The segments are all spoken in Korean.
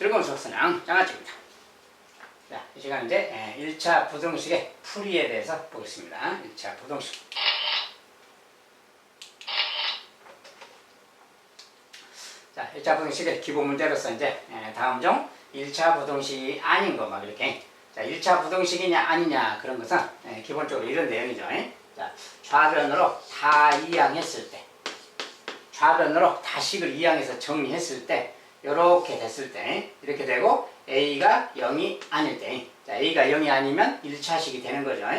즐거운 수학선양 장아찌입니다. 자, 이 시간 이제 1차 부등식의 풀이에 대해서 보겠습니다. 1차 부등식. 자, 1차 부등식의 기본 문제로서 이제 다음 중 1차 부등식이 아닌 거 막 이렇게. 자, 1차 부등식이냐 아니냐 그런 것은 기본적으로 이런 내용이죠. 자, 좌변으로 다 이항했을 때, 좌변으로 다식을 이항해서 정리했을 때, 이렇게 됐을 때, 이렇게 되고 A가 0이 아닐 때, 자, A가 0이 아니면 1차식이 되는 거죠.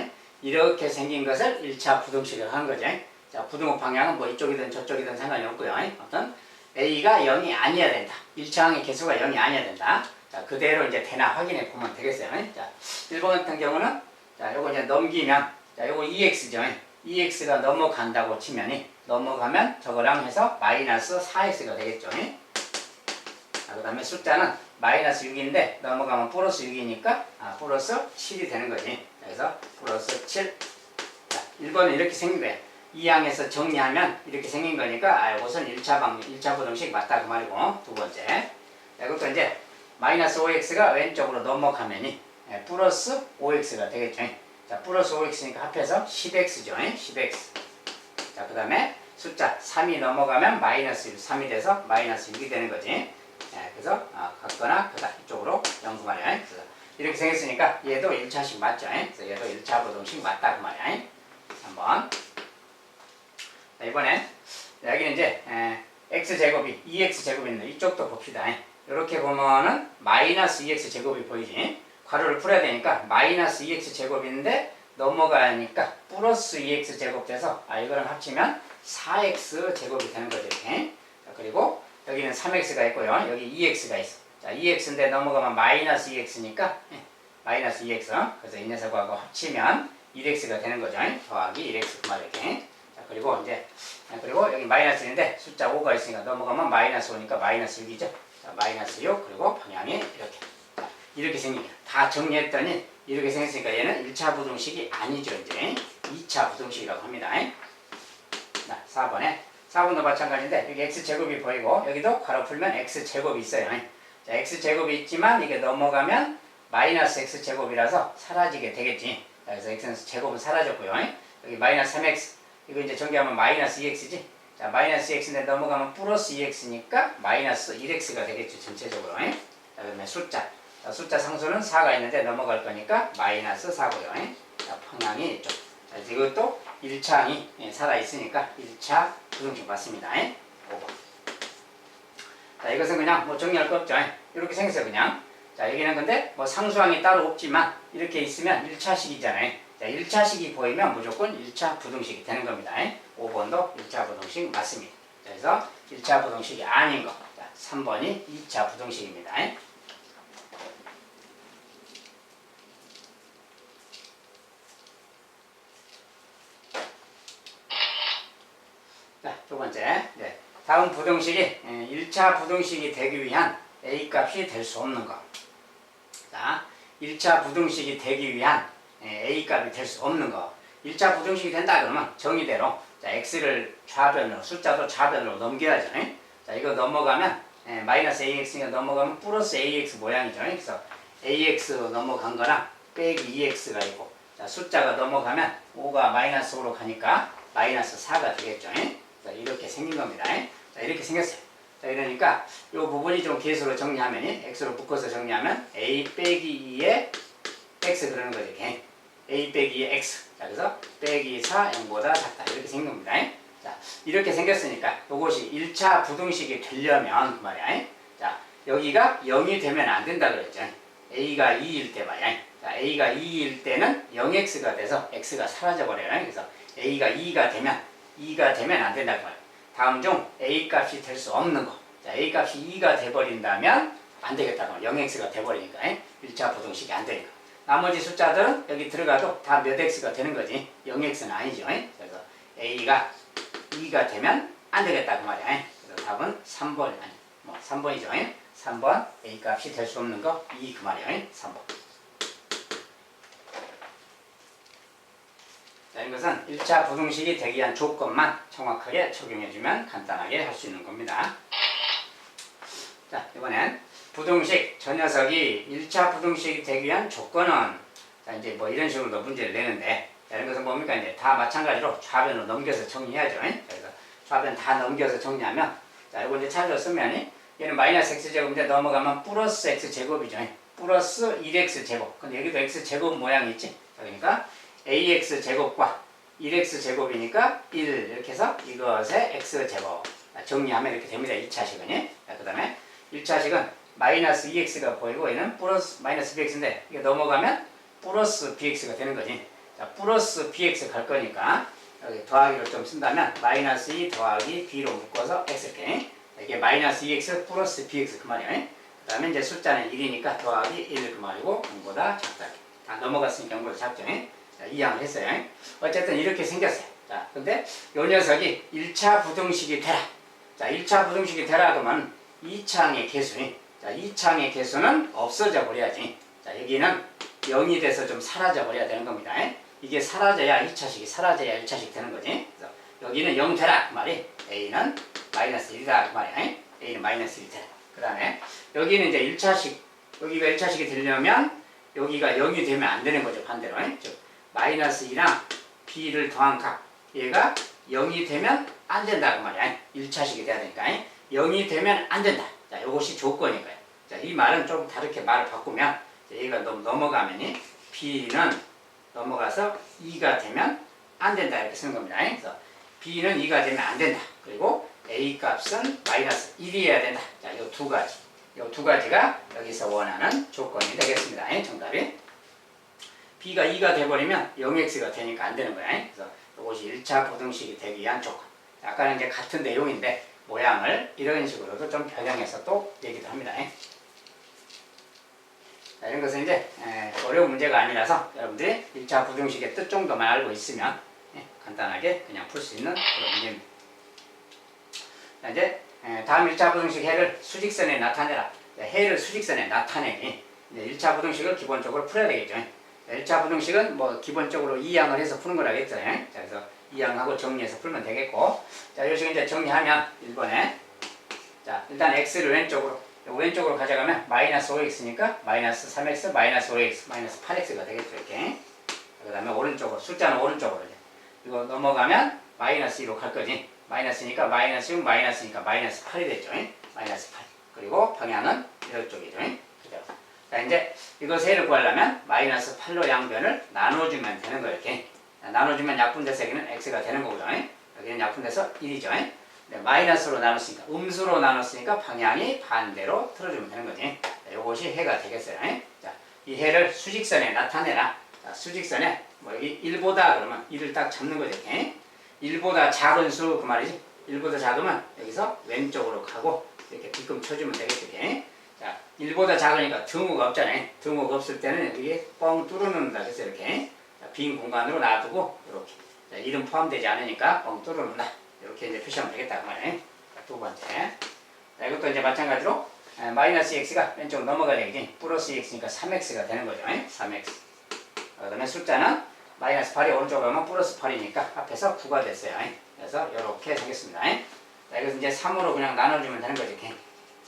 이렇게 생긴 것을 1차 부등식이라고 하는 거죠. 자, 부등호 방향은 뭐 이쪽이든 저쪽이든 상관이 없고요. 어떤 A가 0이 아니어야 된다. 1차항의 개수가 0이 아니어야 된다. 자, 그대로 이제 되나 확인해 보면 되겠어요. 자, 1번 같은 경우는, 자, 요거 이제 넘기면, 자, 요거 2x죠. 2x가 넘어간다고 치면, 넘어가면 저거랑 해서 마이너스 4x가 되겠죠. 자, 그 다음에 숫자는 마이너스 6인데 넘어가면 플러스 6이니까 플러스 7이 되는 거지. 그래서 플러스 7. 자, 1번은 이렇게 생긴 거예요. 이 항에서 정리하면 이렇게 생긴 거니까 이것은 1차 부등식 맞다 그 말이고. 두 번째. 자, 이것도 이제 마이너스 5x가 왼쪽으로 넘어가면 플러스 5x가 되겠죠. 자, 플러스 5x니까 합해서 10x죠. 10x. 자, 그 다음에 숫자 3이 넘어가면 마이너스 1, 3이 돼서 마이너스 6이 되는 거지. 그래서 같거나 그다 이쪽으로 연구 말이야. 그래서 이렇게 생겼으니까 얘도 1차식 맞죠. 그래서 얘도 1차 부등식 맞다 그 말이야. 한번. 자, 이번엔 여기는 이제 x제곱이 2x제곱이 있는데 이쪽도 봅시다. 이렇게 보면은 마이너스 2x제곱이 보이지. 괄호를 풀어야 되니까 마이너스 2x제곱인데 넘어가니까 플러스 2x제곱 돼서 이거랑 합치면 4x제곱이 되는 거죠. 이렇게. 자, 그리고 여기는 3x가 있고요. 여기 2x가 있어. 자, 2x인데 넘어가면 마이너스 2x니까 마이너스 2x. 그래서 이 녀석하고 합치면 1x가 되는 거죠. 더하기 1x 그말 이렇게. 자, 그리고 이제 그리고 여기 마이너스 1인데 숫자 5가 있으니까 넘어가면 마이너스 5니까 마이너스 6이죠. 자, 마이너스 6 그리고 방향이 이렇게. 자, 이렇게 생긴 다 정리했더니 이렇게 생겼으니까 얘는 1차 부등식이 아니죠. 이제 2차 부등식이라고 합니다. 자, 4번에 4번도 마찬가지인데 여기 x제곱이 보이고 여기도 괄호 풀면 x제곱이 있어요. 자, x제곱이 있지만 이게 넘어가면 마이너스 x제곱이라서 사라지게 되겠지. 자, 그래서 x제곱은 사라졌고요. 여기 마이너스 3x 이거 이제 전개하면 마이너스 2x지. 자, 마이너스 2x인데 넘어가면 플러스 2x니까 마이너스 1x가 되겠죠. 전체적으로. 자, 그다음에 숫자. 자, 숫자 상수는 4가 있는데 넘어갈 거니까 마이너스 4고요. 자, 방향이 이쪽. 자, 이것도 1차항이 살아있으니까 1차 부등식 맞습니다. 5번. 자, 이것은 그냥 뭐 정리할 거 없죠. 이렇게 생겼어요, 그냥. 자, 여기는 근데 뭐 상수항이 따로 없지만 이렇게 있으면 1차식이잖아요. 자, 1차식이 보이면 무조건 1차 부등식이 되는 겁니다. 5번도 1차 부등식 맞습니다. 자, 그래서 1차 부등식이 아닌 거. 자, 3번이 2차 부등식입니다. 자, 두 번째. 네. 다음 부등식이 1차 부등식이 되기 위한 A값이 될 수 없는 것. 자, 1차 부등식이 되기 위한 A값이 될 수 없는 것. 1차 부등식이 된다 그러면 정의대로 자, X를 좌변으로, 숫자도 좌변으로 넘겨야죠. 자, 이거 넘어가면 마이너스 AX니까 넘어가면 플러스 AX 모양이죠. 그래서 AX 넘어간 거랑 빼기 2X가 있고 자, 숫자가 넘어가면 5가 마이너스 5로 가니까 마이너스 4가 되겠죠. 자, 이렇게 생긴 겁니다. 자, 이렇게 생겼어요. 자, 이러니까 이 부분이 좀 개수로 정리하면 x로 묶어서 정리하면 a 빼기 2의 x 그러는 거죠. 이렇게. a 빼기 2의 x. 자, 그래서 빼기 4 0보다 작다. 이렇게 생긴 겁니다. 자, 이렇게 생겼으니까 이것이 1차 부등식이 되려면 그 말이야. 자, 여기가 0이 되면 안 된다 그랬죠. a가 2일 때 말이야. 자, a가 2일 때는 0x가 돼서 x가 사라져 버려요. 그래서 a가 2가 되면 안 된다고 말이에요. 다음 중 A 값이 될 수 없는 거. 자, A 값이 2가 돼버린다면 안 되겠다고. 0x가 돼버리니까. 1차 부등식이 안 되니까. 나머지 숫자들은 여기 들어가도 다 몇 x가 되는 거지. 0x는 아니죠. 그래서 A가 2가 되면 안 되겠다 그 말이야. 그래서 답은 3번 아니, 뭐 3번이죠. 3번 A 값이 될 수 없는 거 2 그 말이야. 3번. 자, 이것은 1차 부등식이 되기 위한 조건만 정확하게 적용해주면 간단하게 할 수 있는 겁니다. 자, 이번엔 부등식, 저 녀석이 1차 부등식이 되기 위한 조건은, 자, 이제 뭐 이런 식으로 문제를 내는데, 자, 이런 것은 뭡니까? 이제 다 마찬가지로 좌변으로 넘겨서 정리해야죠. 그래서 좌변 다 넘겨서 정리하면, 자, 이거 이제 차례로 쓰면, 얘는 마이너스 x제곱인데 넘어가면 플러스 x제곱이죠. 플러스 1x제곱. 근데 여기도 x제곱 모양이 있지. 자, 그러니까 ax제곱과 1x제곱이니까 1 이렇게 해서 이것의 x제곱. 정리하면 이렇게 됩니다. 2차식은. 그 다음에 1차식은 마이너스 2x가 보이고 얘는 플러스 마이너스 bx인데 이게 넘어가면 플러스 bx가 되는 거지. 자, 플러스 bx 갈 거니까 여기 더하기로 좀 쓴다면 마이너스 2 더하기 b로 묶어서 x 이렇게. 이게 마이너스 2x 플러스 bx 그 말이에요. 그 다음에 이제 숫자는 1이니까 더하기 1 그 말이고 0보다 작다. 다 넘어갔으니까 0보다 작죠. 자, 이항을 했어요. 어쨌든 이렇게 생겼어요. 자, 근데 요 녀석이 1차 부등식이 되라. 자, 1차 부등식이 되라 그러면 2차항의 개수. 자, 2차항의 개수는 없어져 버려야지. 자, 여기는 0이 돼서 좀 사라져 버려야 되는 겁니다. 이게 사라져야 2차식이 사라져야 1차식 되는 거지. 그래서 여기는 0 되라 그 말이 A는 마이너스 1이다 그 말이야. A는 마이너스 1 되라. 그 다음에 여기는 이제 1차식, 여기가 1차식이 되려면 여기가 0이 되면 안 되는 거죠. 반대로. 즉 마이너스 2랑 B를 더한 값 얘가 0이 되면 안 된다 그 말이야. 1차식이 돼야 되니까 0이 되면 안 된다. 자, 이것이 조건이고요. 자, 이 말은 좀 다르게 말을 바꾸면 얘가 넘어가면 B는 넘어가서 2가 되면 안 된다 이렇게 쓰는 겁니다. 그래서 B는 2가 되면 안 된다. 그리고 A 값은 마이너스 1이어야 된다. 자, 이 두 가지. 이 두 가지가 여기서 원하는 조건이 되겠습니다. 정답이. B가 2가 돼버리면 0x가 되니까 안 되는 거야. 그래서 이것이 1차 부등식이 되기 위한 조건. 아까는 이제 같은 내용인데 모양을 이런 식으로도 좀 변형해서 또 얘기도 합니다. 자, 이런 것은 이제 어려운 문제가 아니라서 여러분들이 1차 부등식의 뜻 정도만 알고 있으면 간단하게 그냥 풀 수 있는 그런 문제입니다. 자, 이제 다음 1차 부등식 해를 수직선에 나타내라. 해를 수직선에 나타내니 이제 1차 부등식을 기본적으로 풀어야 되겠죠. 1차 부등식은 뭐 기본적으로 이항을 해서 푸는 거라고 했잖아요. 자, 그래서 이항하고 정리해서 풀면 되겠고, 자, 요 식은 이제 정리하면 1번에 자, 일단 x를 왼쪽으로 가져가면 마이너스 5x니까 마이너스 3x 마이너스 5x 마이너스 8x가 되겠죠. 이렇게. 그 다음에 오른쪽으로 숫자는 오른쪽으로 이거 넘어가면 마이너스 2로 갈 거지. 마이너스니까 마이너스 6 마이너스니까 마이너스 8이 됐죠. 마이너스 8. 그리고 방향은 이쪽이죠. 그죠? 자, 이제 이거 세를 구하려면 마이너스 8로 양변을 나눠주면 되는 거예요. 이렇게. 나눠주면 약분돼서 여기는 x가 되는 거고요. 여기는 약분돼서 1이죠. 네, 마이너스로 나눴으니까 음수로 나눴으니까 방향이 반대로 틀어주면 되는 거지. 자, 이것이 해가 되겠어요. 자, 이 해를 수직선에 나타내라. 자, 수직선에 뭐 여기 1보다 그러면 1을 딱 잡는 거죠. 이렇게. 1보다 작은 수 그 말이지. 1보다 작으면 여기서 왼쪽으로 가고 이렇게 뒤꿈 쳐주면 되겠죠. 이렇게. 자, 1보다 작으니까 등호가 없잖아요. 등호가 없을 때는 여기에 뻥 뚫어놓는다. 그래서 이렇게 자, 빈 공간으로 놔두고 이렇게. 자, 1은 포함되지 않으니까 뻥 뚫어놓는다. 이렇게 이제 표시하면 되겠다 그 말이에요. 두 번째. 자, 이것도 이제 마찬가지로 마이너스 x가 왼쪽으로 넘어가야 되겠지. 플러스 x니까 3x가 되는 거죠. 3x. 그 다음에 숫자는 마이너스 8이 오른쪽으로 가면 플러스 8이니까 앞에서 9가 됐어요. 그래서 이렇게 생겼습니다. 자, 이것은 이제 3으로 그냥 나눠주면 되는 거죠. 이렇게.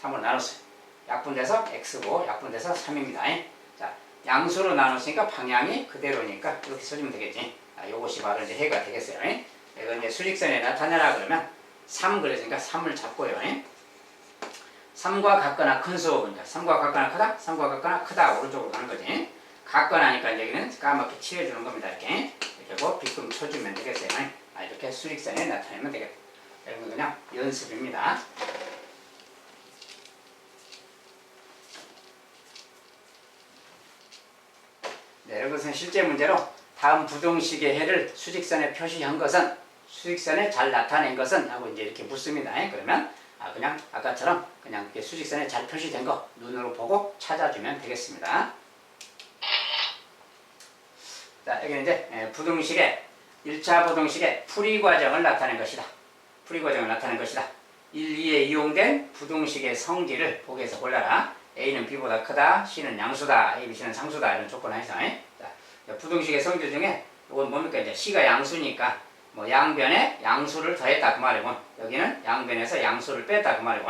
3으로 나눴어요. 약분돼서 x고 약분돼서 3입니다. 자, 양수로 나눴으니까 방향이 그대로니까 이렇게 써주면 되겠지. 자, 요것이 바로 이제 해가 되겠어요. 이거 이제 수직선에 나타내라 그러면 3 그랬으니까 3을 잡고요. 3과 같거나 큰 수, 3과 같거나 크다, 3과 같거나 크다 오른쪽으로 가는 거지. 같거나 하니까 이제 여기는 까맣게 칠해주는 겁니다. 이렇게 하고 빗금 쳐주면 되겠어요. 이렇게 수직선에 나타내면 되겠다. 이건 그냥 연습입니다. 네, 이것은 실제 문제로 다음 부등식의 해를 수직선에 표시한 것은 수직선에 잘 나타낸 것은 하고 이제 이렇게 묻습니다. 그러면 그냥 아까처럼 그냥 이렇게 수직선에 잘 표시된 거 눈으로 보고 찾아주면 되겠습니다. 자, 여기는 이제 부등식의 1차 부등식의 풀이 과정을 나타낸 것이다. 풀이 과정을 나타낸 것이다. 1, 2에 이용된 부등식의 성질을 보기에서 골라라. A는 B보다 크다, C는 양수다, A, B, C는 상수다 이런 조건 하에서 자, 부등식의 성질 중에 이건 뭡니까? 이제 C가 양수니까 뭐 양변에 양수를 더했다 그 말이고 여기는 양변에서 양수를 뺐다 그 말이고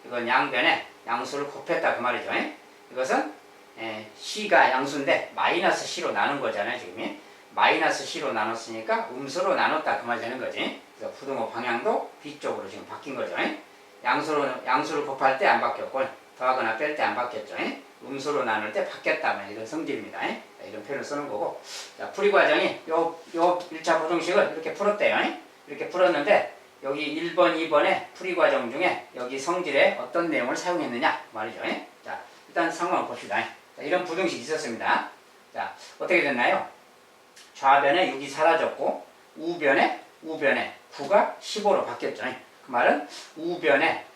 이건 양변에 양수를 곱했다 그 말이죠. 이것은 C가 양수인데 마이너스 C로 나눈 거잖아요. 지금 마이너스 C로 나눴으니까 음수로 나눴다 그 말 되는 거지. 그래서 부등호 방향도 B쪽으로 지금 바뀐 거죠. 양수를 곱할 때 안 바뀌었고 더하거나 뺄 때 안 바뀌었죠. 음수로 나눌 때 바뀌었다 이런 성질입니다. 이런 표현을 쓰는 거고. 자, 풀이 과정이 요 1차 부등식을 이렇게 풀었대요. 이렇게 풀었는데 여기 1번, 2번의 풀이 과정 중에 여기 성질에 어떤 내용을 사용했느냐 말이죠. 자, 일단 상황을 봅시다. 자, 이런 부등식이 있었습니다. 자, 어떻게 됐나요? 좌변에 6이 사라졌고 우변에 9가 15로 바뀌었죠. 그 말은 우변에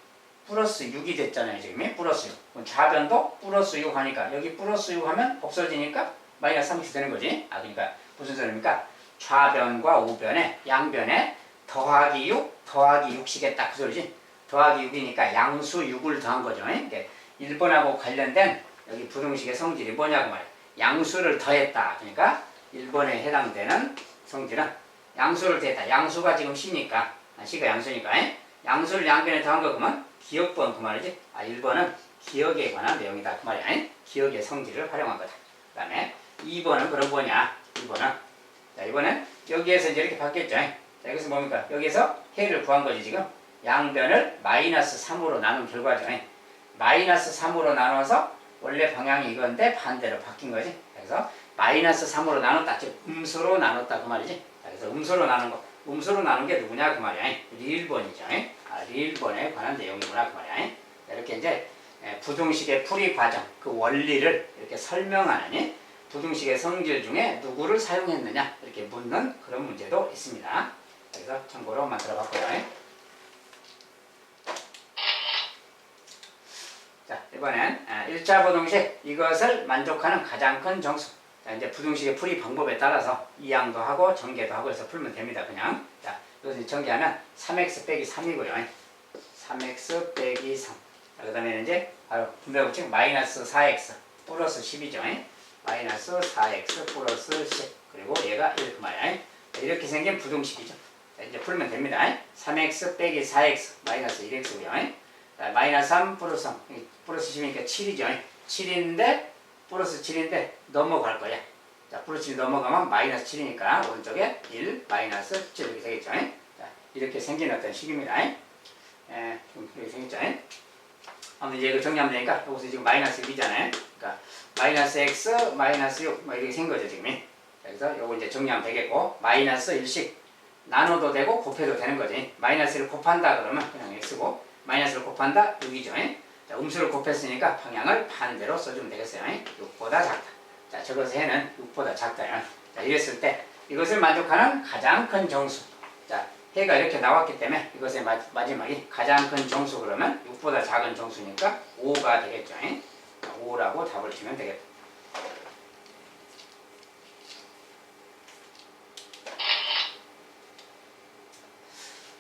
플러스 6이 됐잖아요. 지금 플러스 6. 좌변도 플러스 6 하니까 여기 플러스 6 하면 없어지니까 마이너스 3이 되는 거지. 그러니까 무슨 소리입니까? 좌변과 우변에 양변에 더하기 6, 더하기 6이겠다 그 소리지. 더하기 6이니까 양수 6을 더한 거죠. 그러니까 1번하고 관련된 여기 부등식의 성질이 뭐냐고 말이에요. 양수를 더했다. 그러니까 1번에 해당되는 성질은 양수를 더했다. 양수가 지금 C니까 C가 양수니까 양수를 양변에 더한 거 그러면 기억번 그 말이지. 1번은 기억에 관한 내용이다 그 말이야. 기억의 성질을 활용한 거다. 그 다음에 2번은 그럼 뭐냐. 2번은 자, 이번엔 여기에서 이제 이렇게 바뀌었죠. 자, 여기서 뭡니까? 여기서 해를 구한 거지 지금. 양변을 마이너스 3으로 나눈 결과죠. 마이너스 3으로 나눠서 원래 방향이 이건데 반대로 바뀐 거지. 그래서 마이너스 3으로 나눴다. 즉 음수로 나눴다 그 말이지. 자, 그래서 음수로 나눈 거. 음수로 나눈 게 누구냐 그 말이야. 리일번이죠. 리일번에 관한 내용이구나 그 말이야. 자, 이렇게 이제 부등식의 풀이 과정, 그 원리를 이렇게 설명하는 부등식의 성질 중에 누구를 사용했느냐 이렇게 묻는 그런 문제도 있습니다. 그래서 참고로 만들어봤고요. 자, 이번엔 1차 부등식 이것을 만족하는 가장 큰 정수. 자, 이제 부등식의 풀이 방법에 따라서 이항도 하고 전개도 하고 해서 풀면 됩니다. 그냥. 자, 이것을 전개하면 3x 빼기 3이고요. 3x 빼기 3. 자, 그 다음에 이제 바로 분배법칙 마이너스 4x 플러스 10이죠. 마이너스 4x 플러스 10. 그리고 얘가 1 그 말이야. 이렇게 생긴 부등식이죠. 자, 이제 풀면 됩니다. 3x 빼기 4x 마이너스 1x고요. 자, 마이너스 3 플러스 3. 플러스 10이니까 7이죠. 7인데 플러스 7인데 넘어갈 거야. 자, 플러스 7이 넘어가면 마이너스 7이니까 오른쪽에 1 마이너스 7 이렇게 되겠죠. 자, 이렇게 생긴 어떤 식입니다. 이렇게 생겼죠. 아무튼 이제 이거 정리하면 되니까 여기서 지금 마이너스 1이잖아요. 그러니까 마이너스 x 마이너스 6 이렇게 생긴 거죠 지금. 그래서 요거 이제 정리하면 되겠고 마이너스 1씩 나눠도 되고 곱해도 되는 거지. 마이너스를 곱한다 그러면 그냥 x고 마이너스를 곱한다 6이죠. 자, 음수를 곱했으니까 방향을 반대로 써주면 되겠어요. 6보다 작다. 자, 저것의 해는 6보다 작다요. 자, 이랬을 때 이것을 만족하는 가장 큰 정수. 자, 해가 이렇게 나왔기 때문에 이것의 마지막이 가장 큰 정수 그러면 6보다 작은 정수니까 5가 되겠죠. 5라고 답을 치면 되겠다.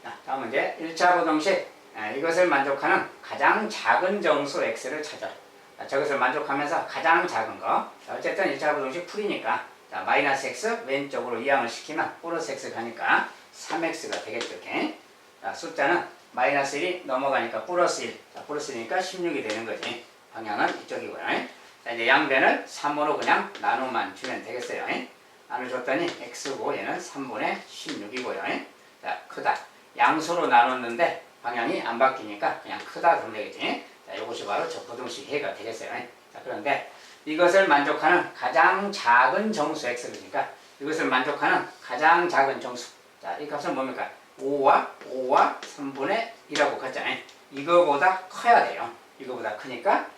자, 다음은 이제 1차 부등식. 이것을 만족하는 가장 작은 정수 x를 찾아라. 자, 저것을 만족하면서 가장 작은 거. 자, 어쨌든 1차 부등식 풀이니까 자, 마이너스 x 왼쪽으로 이항을 시키면 플러스 x 가니까 3x가 되겠죠. 이렇게. 자, 숫자는 마이너스 1이 넘어가니까 플러스 1. 자, 플러스 1이니까 16이 되는 거지. 방향은 이쪽이고요. 자, 이제 양변을 3으로 그냥 나눠만 주면 되겠어요. 나눠줬더니 x고 얘는 3분의 16이고요. 자, 크다. 양수로 나눴는데 방향이 안 바뀌니까 그냥 크다 그러면 되겠지. 자, 이것이 바로 저 부등식 해가 되겠어요. 자, 그런데 이것을 만족하는 가장 작은 정수 x니까 이것을 만족하는 가장 작은 정수. 자, 이 값은 뭡니까? 5와 3분의 1하고 같잖아요. 이거보다 커야 돼요. 이거보다 크니까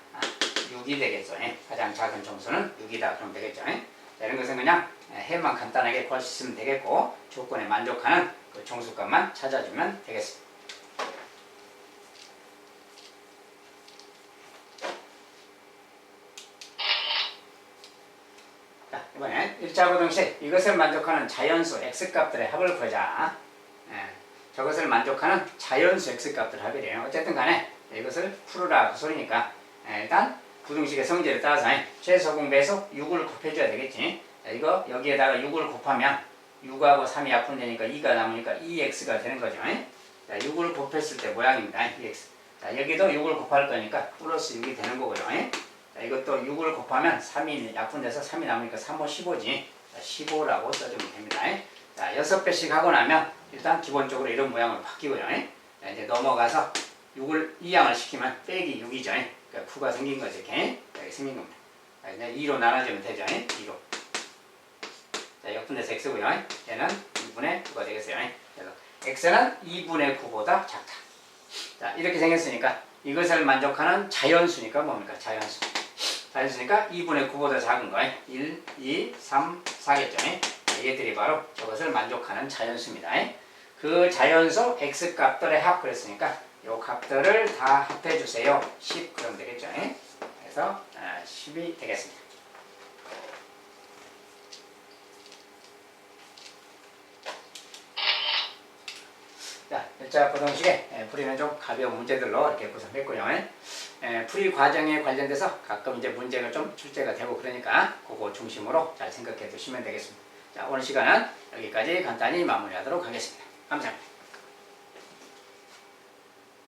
6이 되겠죠. 가장 작은 정수는 6이다 그러면 되겠죠. 자, 이런 것은 그냥 해만 간단하게 구할 수 있으면 되겠고 조건에 만족하는 그 정수값만 찾아주면 되겠습니다. 자, 이번엔 1차 부등식 이것을 만족하는 자연수 x값들의 합을 구하자. 저것을 만족하는 자연수 x값들 합이래요. 어쨌든 간에 이것을 풀으라 그 소리니까 일단 부등식의 성질에 따라서 최소공 배수 6을 곱해줘야 되겠지. 자, 이거 여기에다가 6을 곱하면 6하고 3이 약분되니까 2가 남으니까 2x가 되는 거죠. 자, 6을 곱했을 때 모양입니다. 2x. 자, 여기도 6을 곱할 거니까 플러스 6이 되는 거고요. 자, 이것도 6을 곱하면 3이 약분돼서 3이 남으니까 3, 5, 15지. 자, 15라고 써주면 됩니다. 자, 6배씩 하고 나면 일단 기본적으로 이런 모양으로 바뀌고요. 자, 이제 넘어가서 6을 2양을 시키면 빼기 6이죠. 그러니까 9가 생긴 거죠. 이렇게 생긴 겁니다. 자, 이제 2로 나눠주면 되죠. 2로. 자, 역분돼서 x고요. 얘는 2분의 9가 되겠어요. 그래서 x는 2분의 9보다 작다. 자, 이렇게 생겼으니까 이것을 만족하는 자연수니까 뭡니까? 자연수. 자연수니까 2분의 9보다 작은 거. 1, 2, 3, 4겠죠. 얘들이 바로 저것을 만족하는 자연수입니다. 그 자연수 x 값들의 합 그랬으니까 이 값들을 다 합해주세요. 10 그러면 되겠죠. 그래서 10이 되겠습니다. 자, 일자 부등식의 풀이는 좀 가벼운 문제들로 이렇게 구성했고요. 풀이 과정에 관련돼서 가끔 이제 문제가 좀 출제가 되고 그러니까 그거 중심으로 잘 생각해 두시면 되겠습니다. 자, 오늘 시간은 여기까지 간단히 마무리하도록 하겠습니다. 감사합니다.